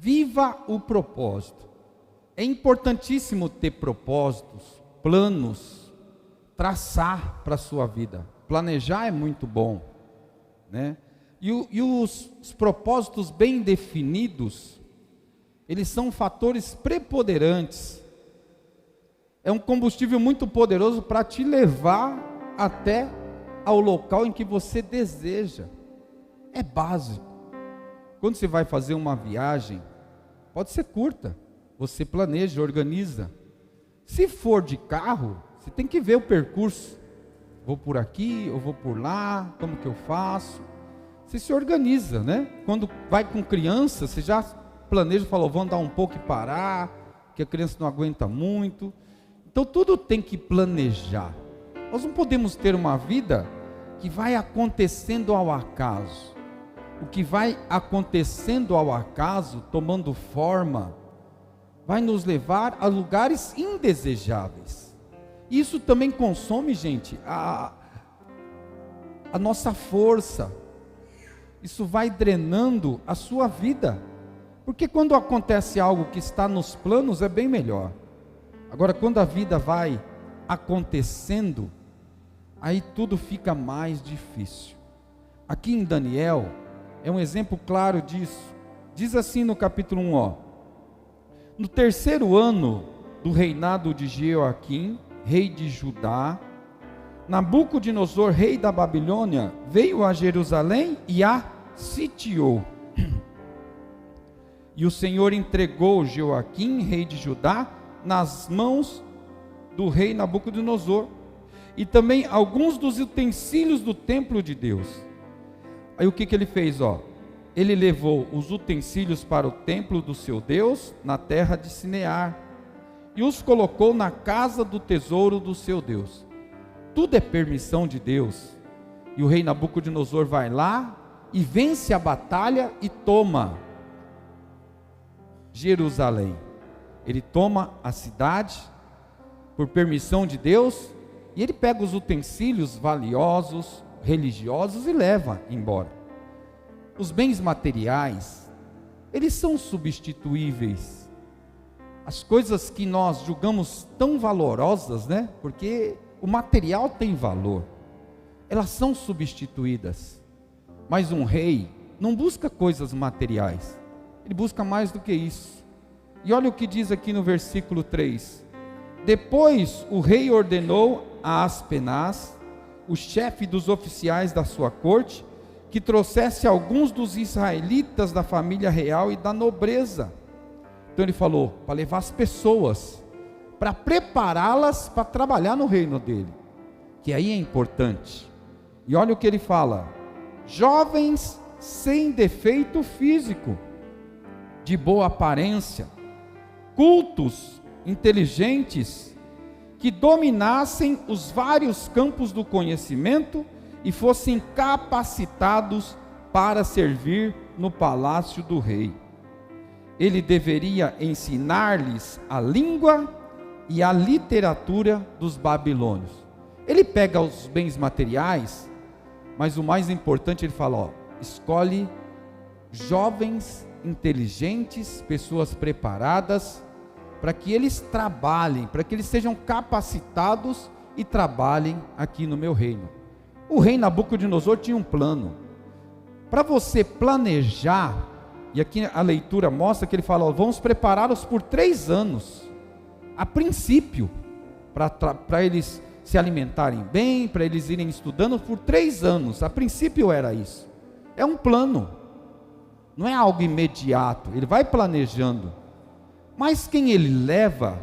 Viva o propósito. É importantíssimo ter propósitos, planos, traçar para a sua vida. Planejar é muito bom, né? E os propósitos bem definidos, eles são fatores preponderantes. É um combustível muito poderoso para te levar até ao local em que você deseja. É básico. Quando você vai fazer uma viagem, pode ser curta, você planeja, organiza. Se for de carro, você tem que ver o percurso. Vou por aqui, eu vou por lá, como que eu faço? Você se organiza, né? Quando vai com criança, você já planeja, falou, vamos andar um pouco e parar, que a criança não aguenta muito. Então tudo tem que planejar. Nós não podemos ter uma vida que vai acontecendo ao acaso. O que vai acontecendo ao acaso, tomando forma, vai nos levar a lugares indesejáveis. Isso também consome, gente, a nossa força. Isso vai drenando a sua vida. Porque quando acontece algo que está nos planos, é bem melhor. Agora, quando a vida vai acontecendo, aí tudo fica mais difícil. Aqui em Daniel, é um exemplo claro disso. Diz assim no capítulo 1, ó. No terceiro ano do reinado de Jeoaquim, rei de Judá, Nabucodonosor, rei da Babilônia, veio a Jerusalém e a sitiou. E o Senhor entregou Jeoaquim, rei de Judá, nas mãos do rei Nabucodonosor, e também alguns dos utensílios do templo de Deus. Aí o que ele fez, ó? Ele levou os utensílios para o templo do seu Deus, na terra de Sinear, e os colocou na casa do tesouro do seu Deus. Tudo é permissão de Deus. E o rei Nabucodonosor vai lá e vence a batalha e toma Jerusalém. Ele toma a cidade por permissão de Deus, e ele pega os utensílios valiosos, religiosos, e leva embora. Os bens materiais, eles são substituíveis. As coisas que nós julgamos tão valorosas, né? Porque o material tem valor, elas são substituídas. Mas um rei não busca coisas materiais, ele busca mais do que isso. E olha o que diz aqui no versículo 3. Depois o rei ordenou a Aspenaz, o chefe dos oficiais da sua corte, que trouxesse alguns dos israelitas da família real e da nobreza. Então ele falou, para levar as pessoas, para prepará-las para trabalhar no reino dele, que aí é importante. E olha o que ele fala: jovens sem defeito físico, de boa aparência, cultos, inteligentes, que dominassem os vários campos do conhecimento e fossem capacitados para servir no palácio do rei. Ele deveria ensinar-lhes a língua e a literatura dos babilônios. Ele pega os bens materiais, mas o mais importante, ele fala, ó, escolhe jovens inteligentes, pessoas preparadas, para que eles trabalhem, para que eles sejam capacitados e trabalhem aqui no meu reino. O rei Nabucodonosor tinha um plano. Para você planejar, e aqui a leitura mostra que ele fala, ó, vamos prepará-los por 3 anos, a princípio, para eles se alimentarem bem, para eles irem estudando por 3 anos, a princípio era isso. É um plano, não é algo imediato, ele vai planejando. Mas quem ele leva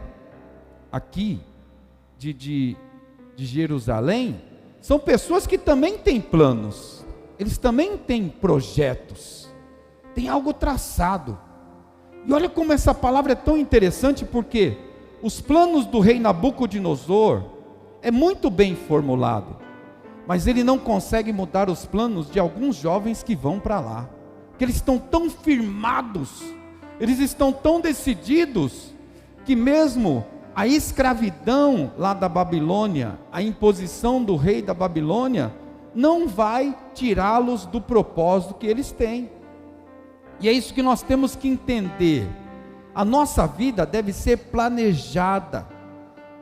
aqui de Jerusalém são pessoas que também têm planos, eles também têm projetos, tem algo traçado. E olha como essa palavra é tão interessante, porque os planos do rei Nabucodonosor é muito bem formulado, mas ele não consegue mudar os planos de alguns jovens que vão para lá, porque eles estão tão firmados, eles estão tão decididos, que mesmo a escravidão lá da Babilônia, a imposição do rei da Babilônia, não vai tirá-los do propósito que eles têm. E é isso que nós temos que entender. A nossa vida deve ser planejada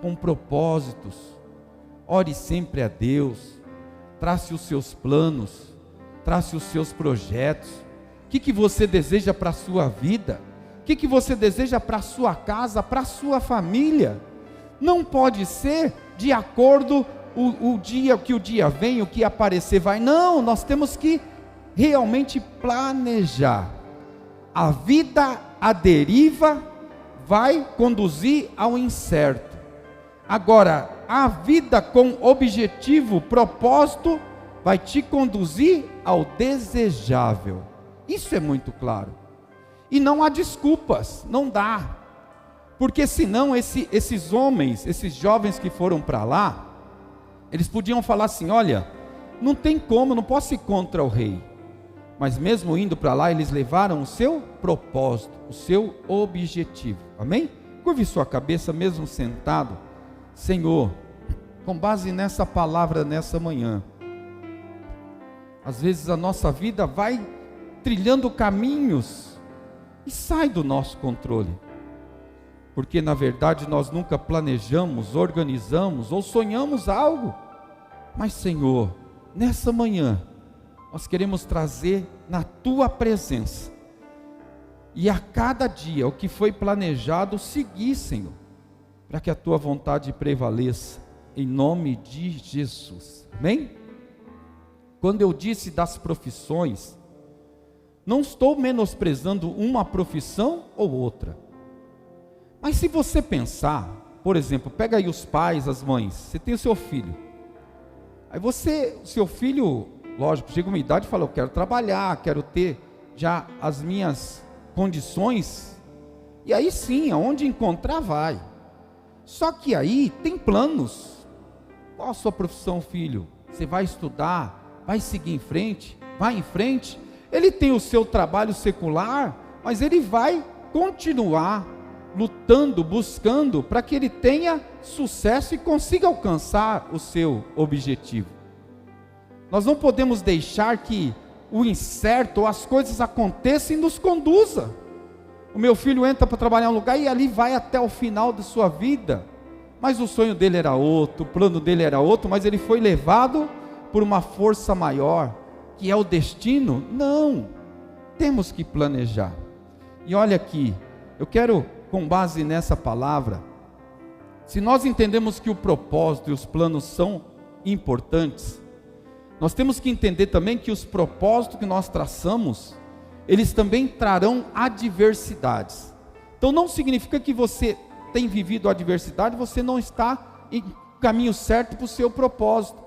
com propósitos. Ore sempre a Deus, trace os seus planos, trace os seus projetos. O que você deseja para a sua vida? O que você deseja para a sua casa, para a sua família? Não pode ser de acordo o dia que o dia vem, o que aparecer vai. Não, nós temos que realmente planejar. A vida à deriva vai conduzir ao incerto. Agora, a vida com objetivo, propósito, vai te conduzir ao desejável. Isso é muito claro. E não há desculpas, não dá. Porque senão esses homens, esses jovens que foram para lá, eles podiam falar assim: olha, não tem como, não posso ir contra o rei. Mas mesmo indo para lá, eles levaram o seu propósito, o seu objetivo. Amém? Curve sua cabeça mesmo sentado. Senhor, com base nessa palavra nessa manhã, às vezes a nossa vida vai trilhando caminhos e sai do nosso controle. Porque na verdade nós nunca planejamos, organizamos ou sonhamos algo. Mas Senhor, nessa manhã, nós queremos trazer na Tua presença, e a cada dia o que foi planejado seguir, Senhor, para que a Tua vontade prevaleça, em nome de Jesus, amém? Quando eu disse das profissões, não estou menosprezando uma profissão ou outra, mas se você pensar, por exemplo, pega aí os pais, as mães, você tem o seu filho, aí seu filho, lógico, chega uma idade e fala: eu quero trabalhar, quero ter já as minhas condições, e aí sim, aonde encontrar vai. Só que aí tem planos. Qual a sua profissão, filho? Você vai estudar, vai seguir em frente, vai em frente. Ele tem o seu trabalho secular, mas ele vai continuar lutando, buscando, para que ele tenha sucesso e consiga alcançar o seu objetivo. Nós não podemos deixar que o incerto ou as coisas aconteçam e nos conduza. O meu filho entra para trabalhar em um lugar e ali vai até o final de sua vida, mas o sonho dele era outro, o plano dele era outro, mas ele foi levado por uma força maior, que é o destino. Não, temos que planejar. E olha aqui, eu quero, com base nessa palavra, se nós entendemos que o propósito e os planos são importantes, nós temos que entender também que os propósitos que nós traçamos, eles também trarão adversidades. Então não significa que você tem vivido a adversidade, você não está em caminho certo para o seu propósito.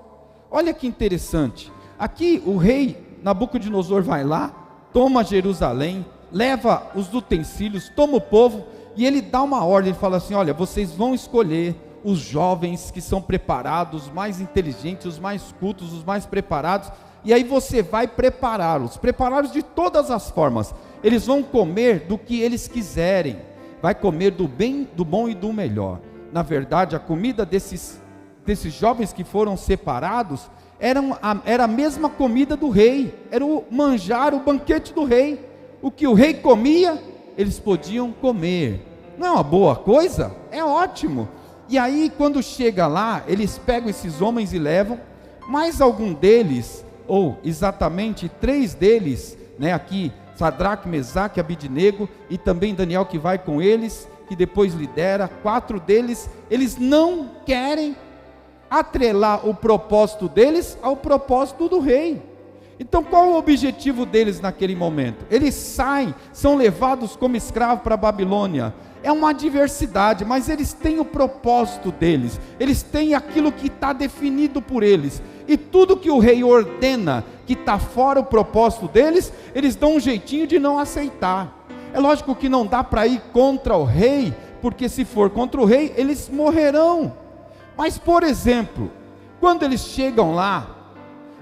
Olha que interessante, aqui o rei Nabucodonosor vai lá, toma Jerusalém, leva os utensílios, toma o povo, e ele dá uma ordem, ele fala assim: olha, vocês vão escolher os jovens que são preparados, os mais inteligentes, os mais cultos, os mais preparados, e aí você vai prepará-los de todas as formas. Eles vão comer do que eles quiserem, vai comer do bem, do bom e do melhor. Na verdade, a comida desses jovens que foram separados, era a mesma comida do rei, era o manjar, o banquete do rei. O que o rei comia, eles podiam comer. Não é uma boa coisa? É ótimo. E aí quando chega lá, eles pegam esses homens e levam, mais algum deles, ou exatamente 3 deles, aqui, Sadraque, Mesaque, Abidnego, e também Daniel que vai com eles, que depois lidera, 4 deles, eles não querem atrelar o propósito deles ao propósito do rei. Então qual o objetivo deles naquele momento? Eles saem, são levados como escravos para a Babilônia. É uma adversidade, mas eles têm o propósito deles, eles têm aquilo que está definido por eles, e tudo que o rei ordena, que está fora o propósito deles, eles dão um jeitinho de não aceitar. É lógico que não dá para ir contra o rei, porque se for contra o rei, eles morrerão. Mas por exemplo, quando eles chegam lá,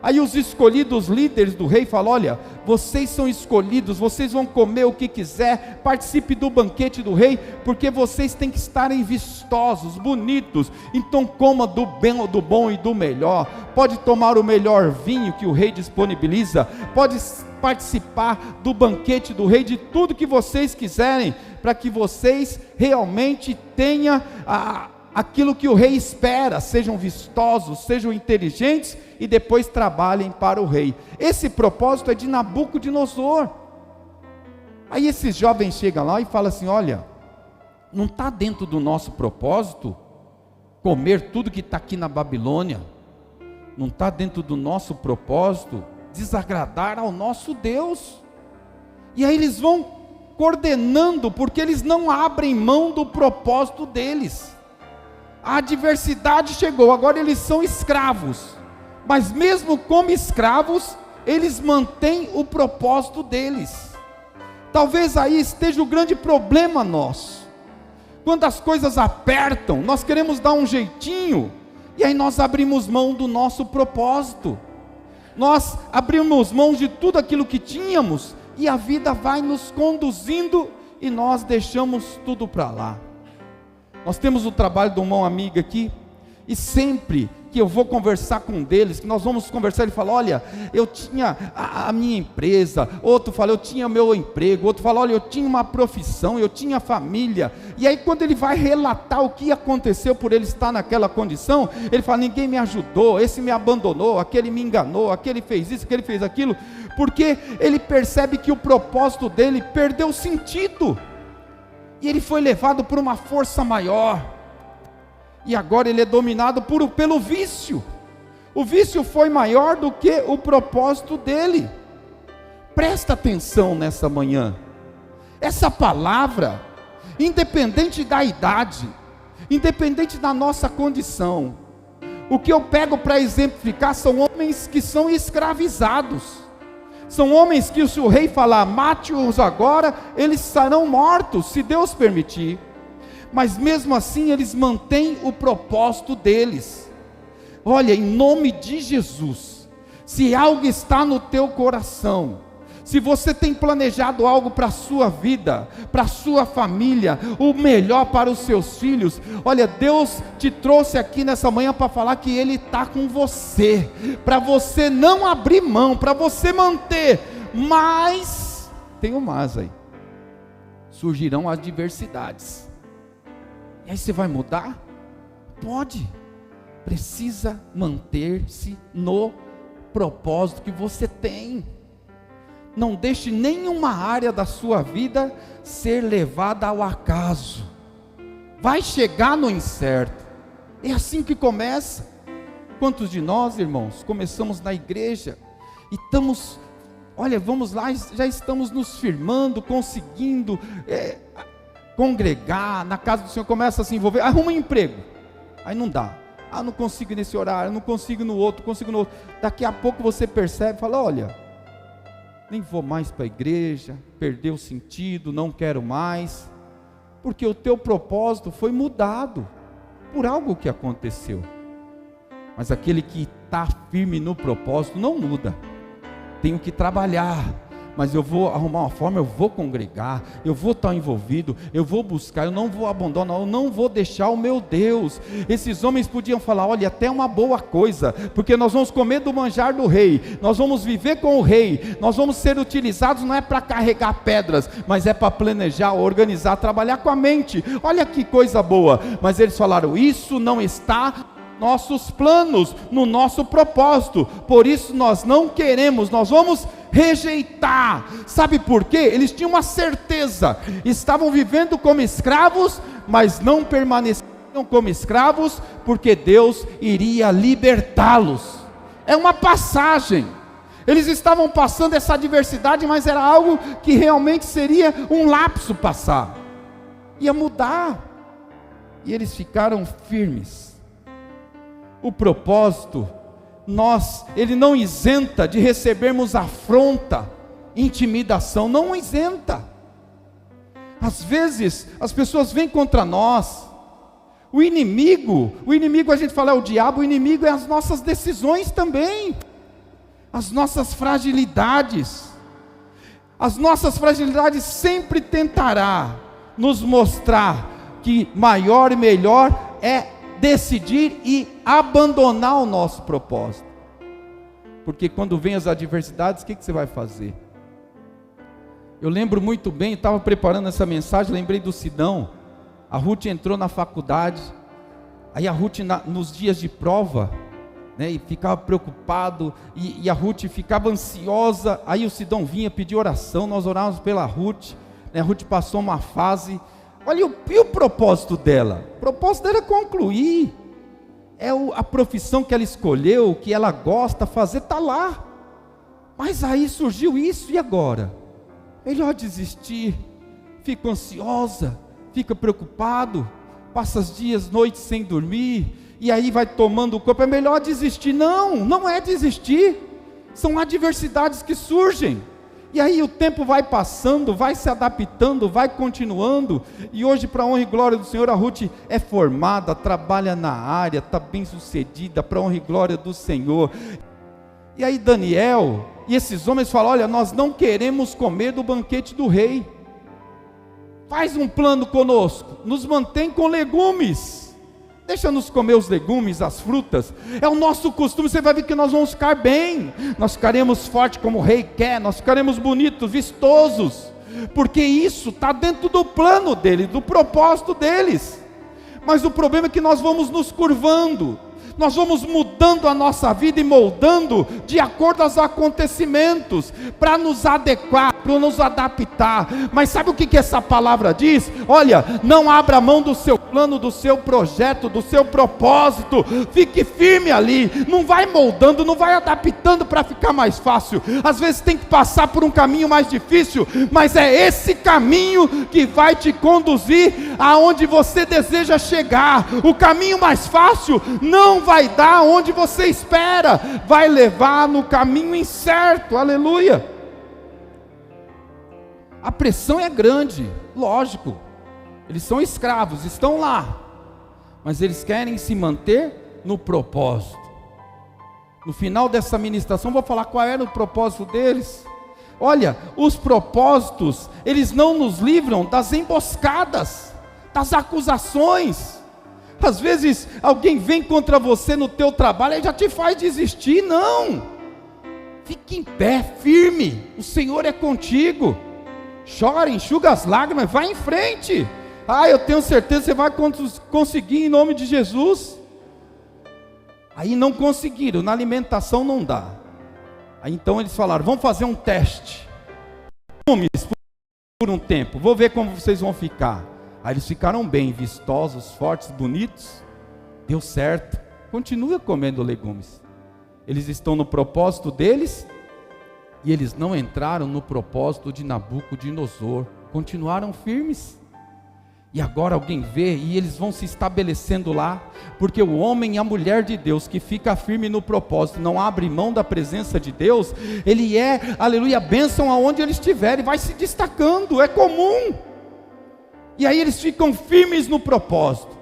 aí os escolhidos líderes do rei falam: olha, vocês são escolhidos, vocês vão comer o que quiser, participe do banquete do rei, porque vocês têm que estarem vistosos, bonitos, então coma do bem, do bom e do melhor, pode tomar o melhor vinho que o rei disponibiliza, pode participar do banquete do rei, de tudo que vocês quiserem, para que vocês realmente tenham aquilo que o rei espera, sejam vistosos, sejam inteligentes, e depois trabalhem para o rei. Esse propósito é de Nabucodonosor. Aí esses jovens chegam lá e falam assim: olha, não está dentro do nosso propósito comer tudo que está aqui na Babilônia, não está dentro do nosso propósito desagradar ao nosso Deus. E aí eles vão coordenando, porque eles não abrem mão do propósito deles. A adversidade chegou, agora eles são escravos, mas mesmo como escravos, eles mantêm o propósito deles. Talvez aí esteja o grande problema nosso. Quando as coisas apertam, nós queremos dar um jeitinho, e aí nós abrimos mão do nosso propósito. Nós abrimos mão de tudo aquilo que tínhamos, e a vida vai nos conduzindo, e nós deixamos tudo para lá. Nós temos o trabalho de um irmão amigo aqui, e sempre que eu vou conversar com um deles, que nós vamos conversar, ele fala: olha, eu tinha a minha empresa, outro fala: eu tinha meu emprego, outro fala: olha, eu tinha uma profissão, eu tinha família. E aí quando ele vai relatar o que aconteceu por ele estar naquela condição, ele fala: ninguém me ajudou, esse me abandonou, aquele me enganou, aquele fez isso, aquele fez aquilo, porque ele percebe que o propósito dele perdeu sentido, e ele foi levado por uma força maior, e agora ele é dominado pelo vício. O vício foi maior do que o propósito dele. Presta atenção nessa manhã. Essa palavra, independente da idade, independente da nossa condição, o que eu pego para exemplificar são homens que são escravizados. São homens que, se o rei falar: mate-os agora, eles serão mortos, se Deus permitir. Mas mesmo assim eles mantêm o propósito deles. Olha, em nome de Jesus, se algo está no teu coração, se você tem planejado algo para a sua vida, para a sua família, o melhor para os seus filhos, olha, Deus te trouxe aqui nessa manhã para falar que Ele está com você, para você não abrir mão, para você manter. Mas, tem um mas aí, surgirão adversidades. E aí você vai mudar? Pode. Precisa manter-se no propósito que você tem. Não deixe nenhuma área da sua vida ser levada ao acaso. Vai chegar no incerto. É assim que começa. Quantos de nós, irmãos, começamos na igreja e estamos, olha, vamos lá, já estamos nos firmando, conseguindo congregar, na casa do Senhor, começa a se envolver, arruma um emprego, aí não dá, não consigo nesse horário, não consigo no outro, daqui a pouco você percebe, fala: olha, nem vou mais para a igreja, perdeu o sentido, não quero mais, porque o teu propósito foi mudado, por algo que aconteceu. Mas aquele que está firme no propósito, não muda, tenho que trabalhar, mas eu vou arrumar uma forma, eu vou congregar, eu vou estar envolvido, eu vou buscar, eu não vou abandonar, eu não vou deixar o meu Deus. Esses homens podiam falar: olha, até uma boa coisa, porque nós vamos comer do manjar do rei, nós vamos viver com o rei, nós vamos ser utilizados, não é para carregar pedras, mas é para planejar, organizar, trabalhar com a mente. Olha que coisa boa. Mas eles falaram: isso não está nossos planos, no nosso propósito, por isso nós não queremos, nós vamos rejeitar. Sabe por quê? Eles tinham uma certeza, estavam vivendo como escravos, mas não permaneciam como escravos, porque Deus iria libertá-los. É uma passagem. Eles estavam passando essa adversidade, mas era algo que realmente seria um lapso passar, ia mudar, e eles ficaram firmes. O propósito, ele não isenta de recebermos afronta, intimidação, não isenta. Às vezes, as pessoas vêm contra nós, o inimigo a gente fala é o diabo, o inimigo é as nossas decisões também, as nossas fragilidades. As nossas fragilidades sempre tentará nos mostrar que maior e melhor é decidir e abandonar o nosso propósito. Porque quando vem as adversidades, o que você vai fazer? Eu lembro muito bem, estava preparando essa mensagem, lembrei do Sidão. A Ruth entrou na faculdade, aí a Ruth nos dias de prova, né, e ficava preocupado, e a Ruth ficava ansiosa. Aí o Sidão vinha pedir oração, nós orávamos pela Ruth, né, a Ruth passou uma fase. Olha, e o propósito dela? O propósito dela é concluir, a profissão que ela escolheu, que ela gosta de fazer, está lá. Mas aí surgiu isso, e agora? Melhor desistir. Fica ansiosa, fica preocupado, passa os dias, noites sem dormir, e aí vai tomando o corpo. É melhor desistir. Não, não é desistir, são adversidades que surgem, e aí o tempo vai passando, vai se adaptando, vai continuando, e hoje, para a honra e glória do Senhor, a Ruth é formada, trabalha na área, está bem sucedida, para a honra e glória do Senhor. E aí Daniel e esses homens falam: olha, nós não queremos comer do banquete do rei, faz um plano conosco, nos mantém com legumes, deixa-nos comer os legumes, as frutas, é o nosso costume. Você vai ver que nós vamos ficar bem, nós ficaremos fortes como o rei quer, nós ficaremos bonitos, vistosos, porque isso está dentro do plano deles, do propósito deles. Mas o problema é que nós vamos nos curvando, nós vamos mudando a nossa vida e moldando de acordo aos acontecimentos, para nos adequar, para nos adaptar. Mas sabe o que essa palavra diz? Olha, não abra mão do seu plano, do seu projeto, do seu propósito, fique firme ali, não vai moldando, não vai adaptando para ficar mais fácil. Às vezes tem que passar por um caminho mais difícil, mas é esse caminho que vai te conduzir aonde você deseja chegar. O caminho mais fácil não vai dar onde você espera, vai levar no caminho incerto. Aleluia. A pressão é grande, lógico, eles são escravos, estão lá, mas eles querem se manter no propósito. No final dessa ministração vou falar qual era o propósito deles. Olha, os propósitos, eles não nos livram das emboscadas, das acusações. Às vezes alguém vem contra você no teu trabalho e já te faz desistir. Não, fique em pé, firme, o Senhor é contigo. Chora, enxuga as lágrimas, vai em frente. Eu tenho certeza que você vai conseguir em nome de Jesus. Aí não conseguiram, na alimentação não dá. Aí então eles falaram: vamos fazer um teste por um tempo, vou ver como vocês vão ficar. Aí eles ficaram bem, vistosos, fortes, bonitos. Deu certo, continua comendo legumes. Eles estão no propósito deles, e eles não entraram no propósito de Nabucodonosor, continuaram firmes. E agora alguém vê, e eles vão se estabelecendo lá, porque o homem e a mulher de Deus que fica firme no propósito, não abre mão da presença de Deus, ele é, aleluia, bênção aonde ele estiver, e vai se destacando, é comum. E aí eles ficam firmes no propósito,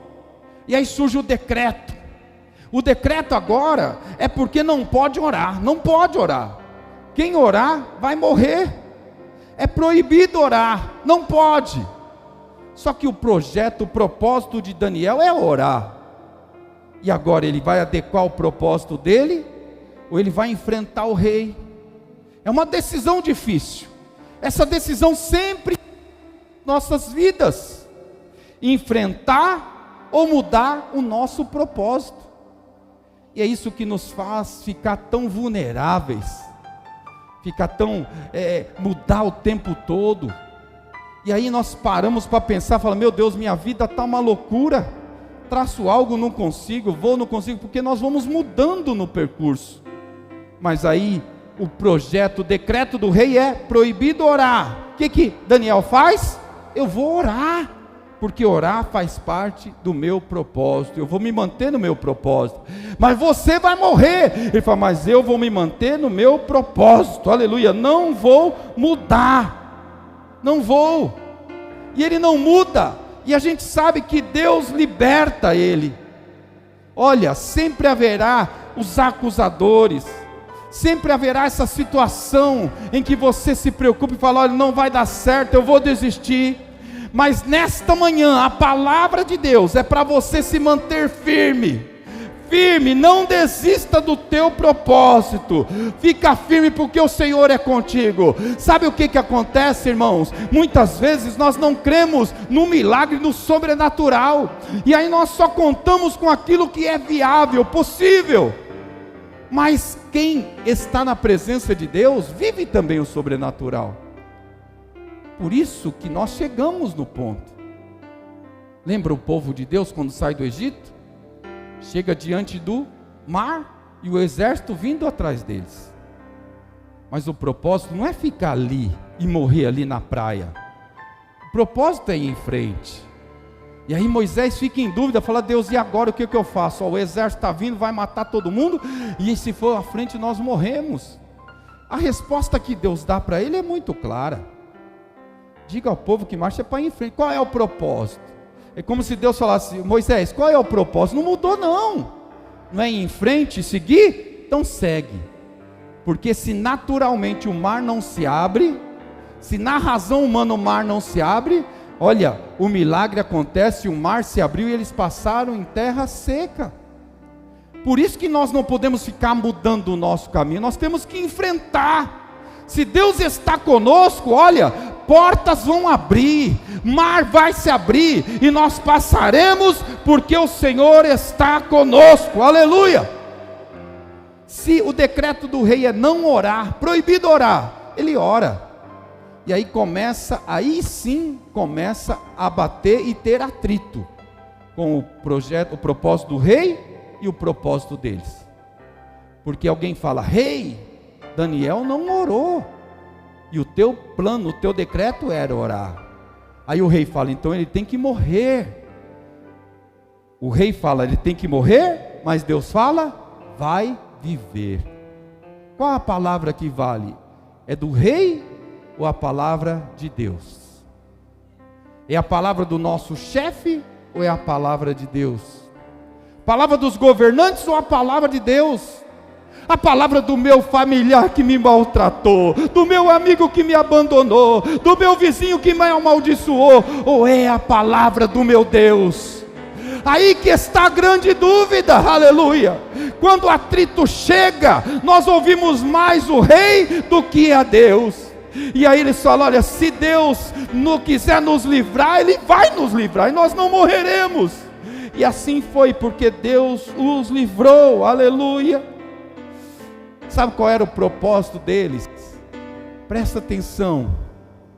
e aí surge o decreto. O decreto agora é porque não pode orar, não pode orar. Quem orar vai morrer, é proibido orar, não pode. Só que o projeto, o propósito de Daniel é orar. E agora ele vai adequar o propósito dele, ou ele vai enfrentar o rei? É uma decisão difícil. Essa decisão sempre em nossas vidas, enfrentar ou mudar o nosso propósito. E é isso que nos faz ficar tão vulneráveis, ficar tão, mudar o tempo todo. E aí nós paramos para pensar, falamos: meu Deus, minha vida está uma loucura, traço algo, não consigo, não consigo, porque nós vamos mudando no percurso. Mas aí o projeto, o decreto do rei é proibido orar. O que Daniel faz? Eu vou orar, porque orar faz parte do meu propósito, eu vou me manter no meu propósito. Mas você vai morrer. Ele fala: mas eu vou me manter no meu propósito, aleluia, não vou mudar, não vou. E ele não muda, e a gente sabe que Deus liberta ele. Olha, sempre haverá os acusadores, sempre haverá essa situação em que você se preocupa e fala: olha, não vai dar certo, eu vou desistir. Mas nesta manhã, a palavra de Deus é para você se manter firme, firme, não desista do teu propósito, fica firme porque o Senhor é contigo. Sabe o que acontece, irmãos? Muitas vezes nós não cremos no milagre, no sobrenatural, e aí nós só contamos com aquilo que é viável, possível. Mas quem está na presença de Deus, vive também o sobrenatural. Por isso que nós chegamos no ponto. Lembra o povo de Deus quando sai do Egito? Chega diante do mar e o exército vindo atrás deles. Mas o propósito não é ficar ali e morrer ali na praia. O propósito é ir em frente. E aí Moisés fica em dúvida, fala: Deus, e agora o que eu faço? O exército está vindo, vai matar todo mundo, e se for à frente nós morremos. A resposta que Deus dá para ele é muito clara: diga ao povo que marcha para ir em frente. Qual é o propósito? É como se Deus falasse: Moisés, qual é o propósito? Não mudou não. Não é ir em frente e seguir? Então segue. Porque se naturalmente o mar não se abre, se na razão humana o mar não se abre, olha, o milagre acontece, o mar se abriu e eles passaram em terra seca. Por isso que nós não podemos ficar mudando o nosso caminho, nós temos que enfrentar. Se Deus está conosco, olha, portas vão abrir, mar vai se abrir, e nós passaremos, porque o Senhor está conosco, aleluia. Se o decreto do rei é não orar, proibido orar, ele ora, e aí sim começa a bater e ter atrito, com o propósito do rei e o propósito deles, porque alguém fala: rei, Daniel não orou, e o teu plano, o teu decreto era orar. Aí o rei fala: então ele tem que morrer. O rei fala: ele tem que morrer, mas Deus fala: vai viver. Qual a palavra que vale? É do rei ou a palavra de Deus? É a palavra do nosso chefe ou é a palavra de Deus? Palavra dos governantes ou a palavra de Deus? A palavra do meu familiar que me maltratou, do meu amigo que me abandonou, do meu vizinho que me amaldiçoou, ou é a palavra do meu Deus? Aí que está a grande dúvida, aleluia. Quando o atrito chega, nós ouvimos mais o rei do que a Deus. E aí eles falam: olha, se Deus não quiser nos livrar, Ele vai nos livrar, e nós não morreremos. E assim foi, porque Deus os livrou, aleluia. Sabe qual era o propósito deles? Presta atenção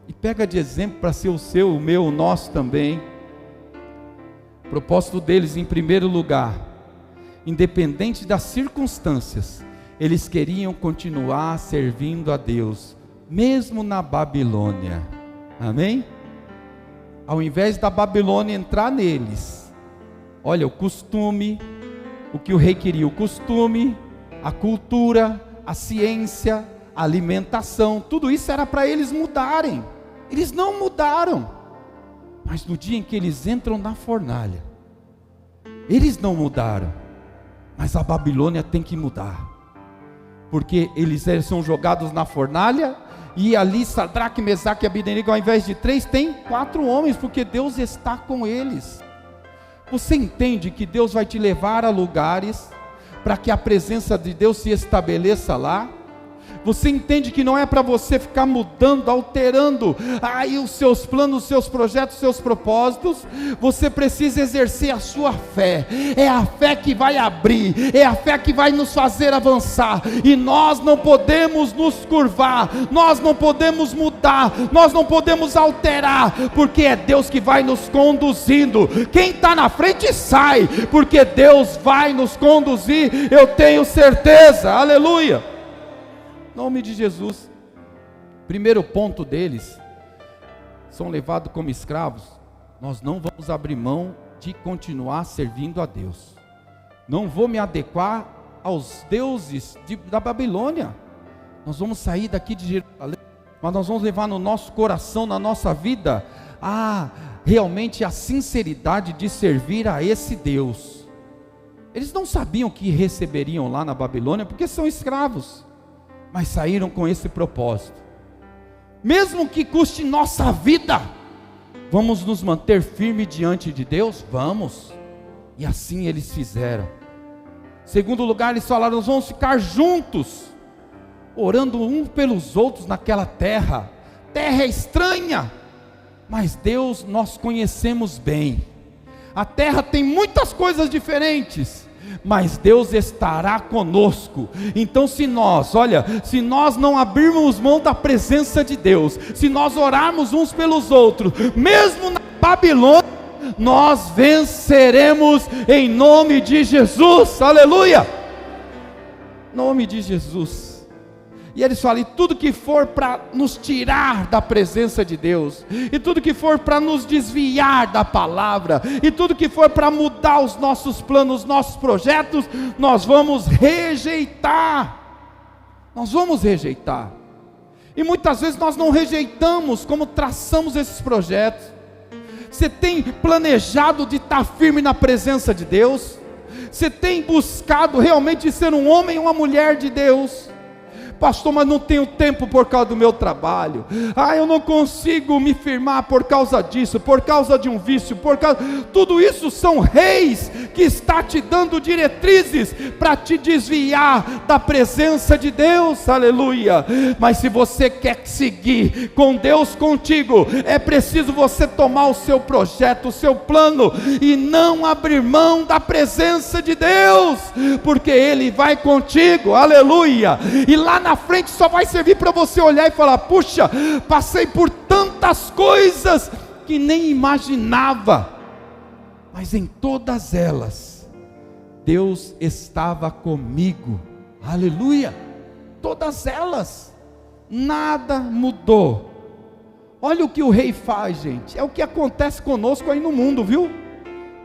e pega de exemplo para ser o seu, o meu, o nosso também. O propósito deles, em primeiro lugar, independente das circunstâncias, eles queriam continuar servindo a Deus, mesmo na Babilônia. Amém? Ao invés da Babilônia entrar neles, olha, o costume, o que o rei queria, o costume, a cultura, a ciência, a alimentação, tudo isso era para eles mudarem. Eles não mudaram. Mas no dia em que eles entram na fornalha, eles não mudaram. Mas a Babilônia tem que mudar. Porque eles são jogados na fornalha, e ali Sadraque, Mesaque e Abednego, ao invés de 3, tem 4 homens, porque Deus está com eles. Você entende que Deus vai te levar a lugares para que a presença de Deus se estabeleça lá? Você entende que não é para você ficar mudando, alterando aí os seus planos, os seus projetos, os seus propósitos. Você precisa exercer a sua fé. É a fé que vai abrir, é a fé que vai nos fazer avançar. E nós não podemos nos curvar, nós não podemos mudar, nós não podemos alterar, porque é Deus que vai nos conduzindo. Quem está na frente sai, porque Deus vai nos conduzir, eu tenho certeza, aleluia. Em nome de Jesus. Primeiro ponto deles: são levados como escravos. Nós não vamos abrir mão de continuar servindo a Deus. Não vou me adequar aos deuses da Babilônia. Nós vamos sair daqui de Jerusalém, mas nós vamos levar no nosso coração, na nossa vida, realmente a sinceridade de servir a esse Deus. Eles não sabiam o que receberiam lá na Babilônia, porque são escravos, mas saíram com esse propósito. Mesmo que custe nossa vida, vamos nos manter firmes diante de Deus? Vamos. E assim eles fizeram. Segundo lugar, eles falaram: nós vamos ficar juntos, orando uns pelos outros naquela terra. Terra é estranha, mas Deus nós conhecemos bem. A terra tem muitas coisas diferentes, mas Deus estará conosco. Então se nós não abrirmos mão da presença de Deus, se nós orarmos uns pelos outros, mesmo na Babilônia, nós venceremos em nome de Jesus, aleluia, nome de Jesus. E eles falam: e tudo que for para nos tirar da presença de Deus, e tudo que for para nos desviar da palavra, e tudo que for para mudar os nossos planos, os nossos projetos, nós vamos rejeitar. Nós vamos rejeitar. E muitas vezes nós não rejeitamos, como traçamos esses projetos. Você tem planejado de estar firme na presença de Deus? Você tem buscado realmente ser um homem e uma mulher de Deus? Pastor, mas não tenho tempo por causa do meu trabalho. Eu não consigo me firmar por causa disso, por causa de um vício, tudo isso são reis que está te dando diretrizes para te desviar da presença de Deus, aleluia. Mas se você quer seguir com Deus contigo, é preciso você tomar o seu projeto, o seu plano, e não abrir mão da presença de Deus, porque Ele vai contigo, aleluia. E lá na frente só vai servir para você olhar e falar: puxa, passei por tantas coisas que nem imaginava, mas em todas elas Deus estava comigo, aleluia. Todas elas, nada mudou. Olha o que o rei faz, gente. É o que acontece conosco aí no mundo, viu?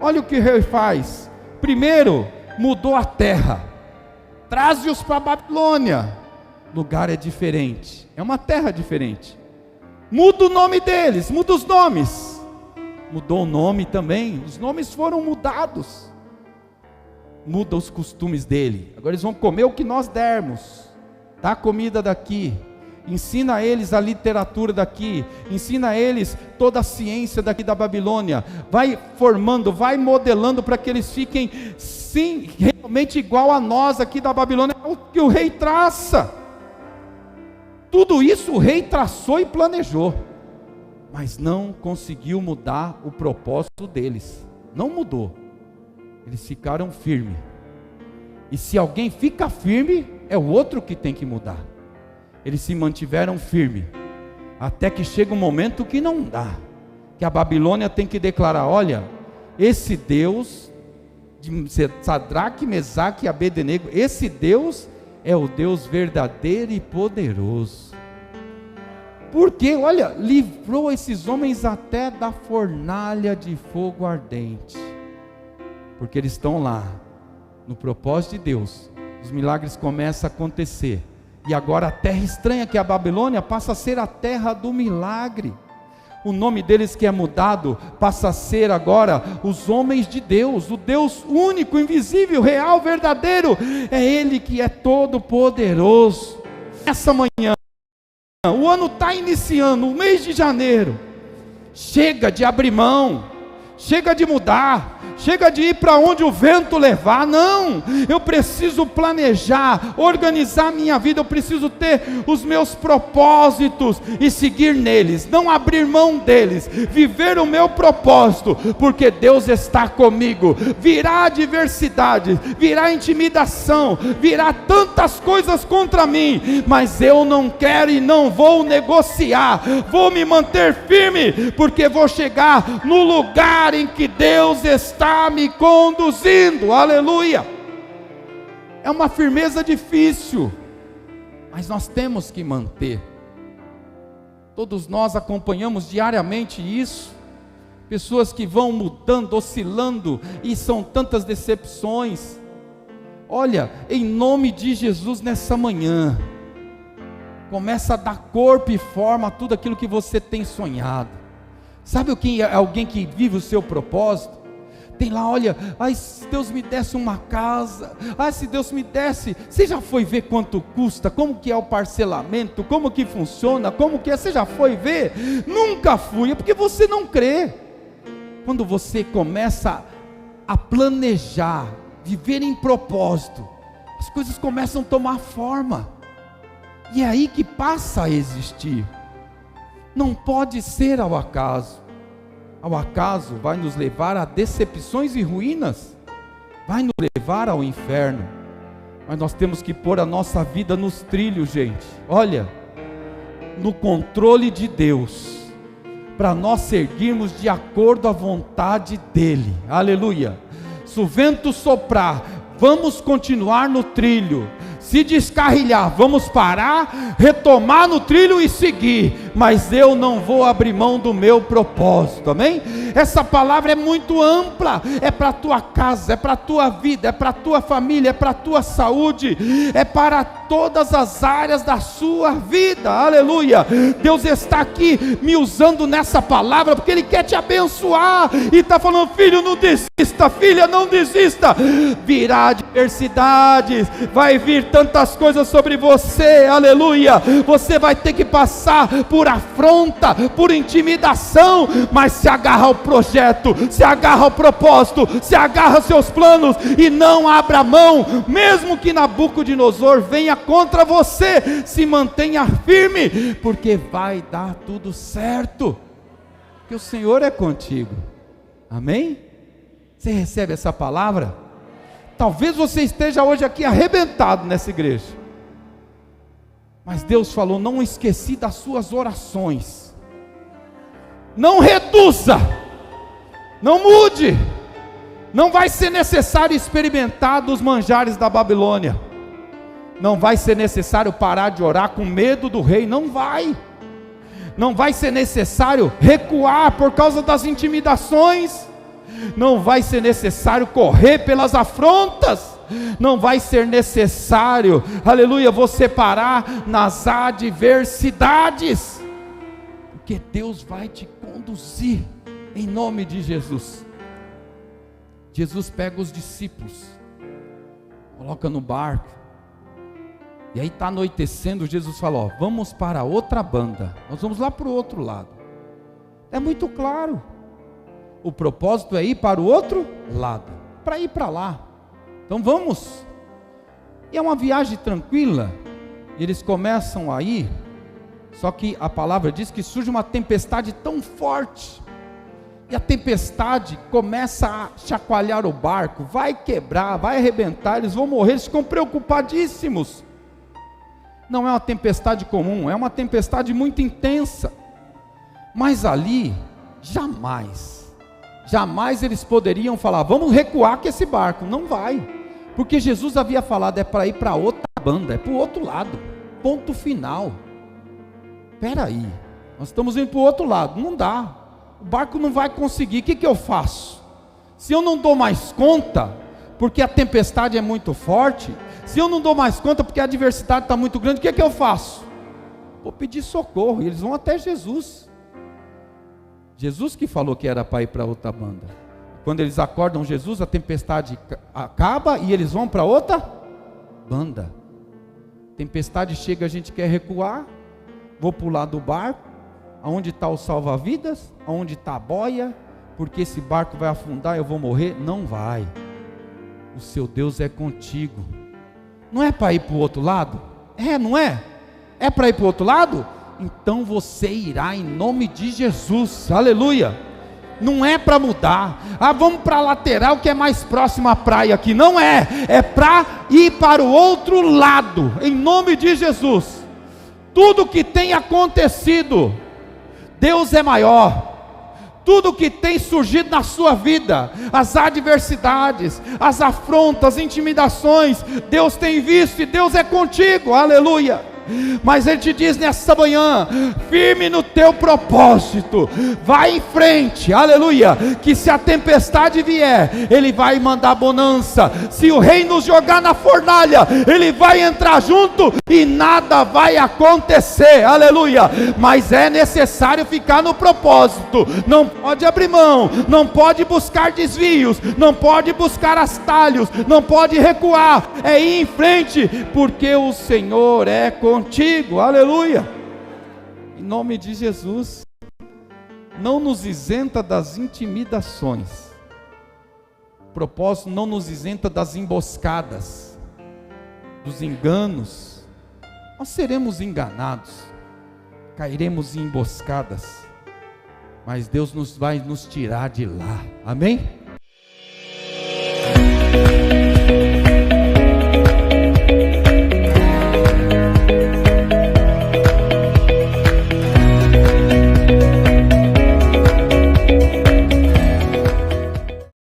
Olha o que o rei faz. Primeiro, mudou a terra, traz-os para a Babilônia. Lugar é diferente, é uma terra diferente. Muda o nome deles, muda os nomes. Mudou o nome também, os nomes foram mudados. Muda os costumes dele. Agora eles vão comer o que nós dermos. Dá a comida daqui. Ensina a eles a literatura daqui. Ensina a eles toda a ciência daqui da Babilônia. Vai formando, vai modelando para que eles fiquem, sim, realmente igual a nós aqui da Babilônia. É o que o rei traça. Tudo isso o rei traçou e planejou, mas não conseguiu mudar o propósito deles. Não mudou. Eles ficaram firmes. E se alguém fica firme, é o outro que tem que mudar. Eles se mantiveram firmes, até que chega um momento que não dá, que a Babilônia tem que declarar: olha, esse Deus de Sadraque, Mesaque e Abednego, esse Deus é o Deus verdadeiro e poderoso. Porque, olha, livrou esses homens até da fornalha de fogo ardente. Porque eles estão lá, no propósito de Deus. Os milagres começam a acontecer. E agora a terra estranha que é a Babilônia passa a ser a terra do milagre. O nome deles que é mudado passa a ser agora os homens de Deus, o Deus único, invisível, real, verdadeiro. É Ele que é todo poderoso. Essa manhã, o ano está iniciando, o mês de janeiro. Chega de abrir mão, chega de mudar, chega de ir para onde o vento levar. Não, eu preciso planejar, organizar a minha vida, eu preciso ter os meus propósitos e seguir neles, não abrir mão deles, viver o meu propósito, porque Deus está comigo. Virá adversidade, virá intimidação, virá tantas coisas contra mim, mas eu não quero e não vou negociar, vou me manter firme, porque vou chegar no lugar em que Deus está me conduzindo, aleluia. É uma firmeza difícil, mas nós temos que manter. Todos nós acompanhamos diariamente isso, pessoas que vão mudando, oscilando, e são tantas decepções. Olha, em nome de Jesus, nessa manhã, começa a dar corpo e forma a tudo aquilo que você tem sonhado. Sabe o que é alguém que vive o seu propósito? Tem lá, olha, se Deus me desse uma casa, se Deus me desse, você já foi ver quanto custa, como que é o parcelamento, como que funciona, como que é, você já foi ver? Nunca fui, é porque você não crê. Quando você começa a planejar viver em propósito, as coisas começam a tomar forma, e é aí que passa a existir. Não pode ser ao acaso. Ao acaso vai nos levar a decepções e ruínas, vai nos levar ao inferno. Mas nós temos que pôr a nossa vida nos trilhos, gente. Olha, no controle de Deus, para nós seguirmos de acordo à vontade dEle. Aleluia. Se o vento soprar, vamos continuar no trilho. Se descarrilhar, vamos parar, retomar no trilho e seguir, mas eu não vou abrir mão do meu propósito, amém? Essa palavra é muito ampla, é para a tua casa, é para a tua vida, é para a tua família, é para a tua saúde, é para todas as áreas da sua vida, aleluia. Deus está aqui me usando nessa palavra, porque Ele quer te abençoar, e está falando: filho, não desista, filha, não desista. Virá adversidades, vai vir tantas coisas sobre você, aleluia. Você vai ter que passar por afronta, por intimidação, mas se agarra ao projeto, se agarra ao propósito, se agarra aos seus planos, e não abra mão, mesmo que Nabucodonosor venha contra você, se mantenha firme, porque vai dar tudo certo, porque o Senhor é contigo, amém? Você recebe essa palavra? Talvez você esteja hoje aqui arrebentado nessa igreja, mas Deus falou: não esqueci das suas orações, não reduza, não mude, não vai ser necessário experimentar dos manjares da Babilônia, não vai ser necessário parar de orar com medo do rei, não vai ser necessário recuar por causa das intimidações, não vai ser necessário correr pelas afrontas, não vai ser necessário, aleluia, você parar nas adversidades, porque Deus vai te conduzir, em nome de Jesus. Jesus pega os discípulos, coloca no barco, e aí está anoitecendo. Jesus fala: ó, vamos para outra banda, nós vamos lá para o outro lado. É muito claro, o propósito é ir para o outro lado, para ir para lá. Então vamos. E é uma viagem tranquila, e eles começam a ir, só que a palavra diz que surge uma tempestade tão forte, e a tempestade começa a chacoalhar o barco, vai quebrar, vai arrebentar, eles vão morrer, eles ficam preocupadíssimos. Não é uma tempestade comum, é uma tempestade muito intensa, mas ali, jamais eles poderiam falar: vamos recuar que esse barco, não vai, porque Jesus havia falado: é para ir para outra banda, é para o outro lado, ponto final. Espera aí, nós estamos indo para o outro lado, não dá, o barco não vai conseguir. O que eu faço? Se eu não dou mais conta, porque a tempestade é muito forte, se eu não dou mais conta porque a adversidade está muito grande, o que eu faço? Vou pedir socorro, e eles vão até Jesus. Jesus que falou que era para ir para outra banda. Quando eles acordam Jesus, a tempestade acaba e eles vão para outra banda. Tempestade chega, a gente quer recuar, vou pular do barco. Aonde está o salva-vidas? Aonde está a boia? Porque esse barco vai afundar, eu vou morrer? Não vai. O seu Deus é contigo. Não é para ir para o outro lado? Não é? É para ir para o outro lado? Então você irá em nome de Jesus, aleluia. Não é para mudar, vamos para a lateral que é mais próxima à praia aqui, não é, é para ir para o outro lado, em nome de Jesus. Tudo que tem acontecido, Deus é maior. Tudo que tem surgido na sua vida, as adversidades, as afrontas, as intimidações, Deus tem visto e Deus é contigo, aleluia. Mas Ele te diz nessa manhã: firme no teu propósito, vai em frente, aleluia, que se a tempestade vier, Ele vai mandar bonança. Se o rei nos jogar na fornalha, Ele vai entrar junto e nada vai acontecer, aleluia. Mas é necessário ficar no propósito, não pode abrir mão, não pode buscar desvios, não pode buscar atalhos, não pode recuar, é ir em frente, porque o Senhor é contigo, aleluia. Em nome de Jesus. Não nos isenta das intimidações. propósito não nos isenta das emboscadas, dos enganos. Nós seremos enganados, cairemos em emboscadas, mas Deus vai nos tirar de lá, amém?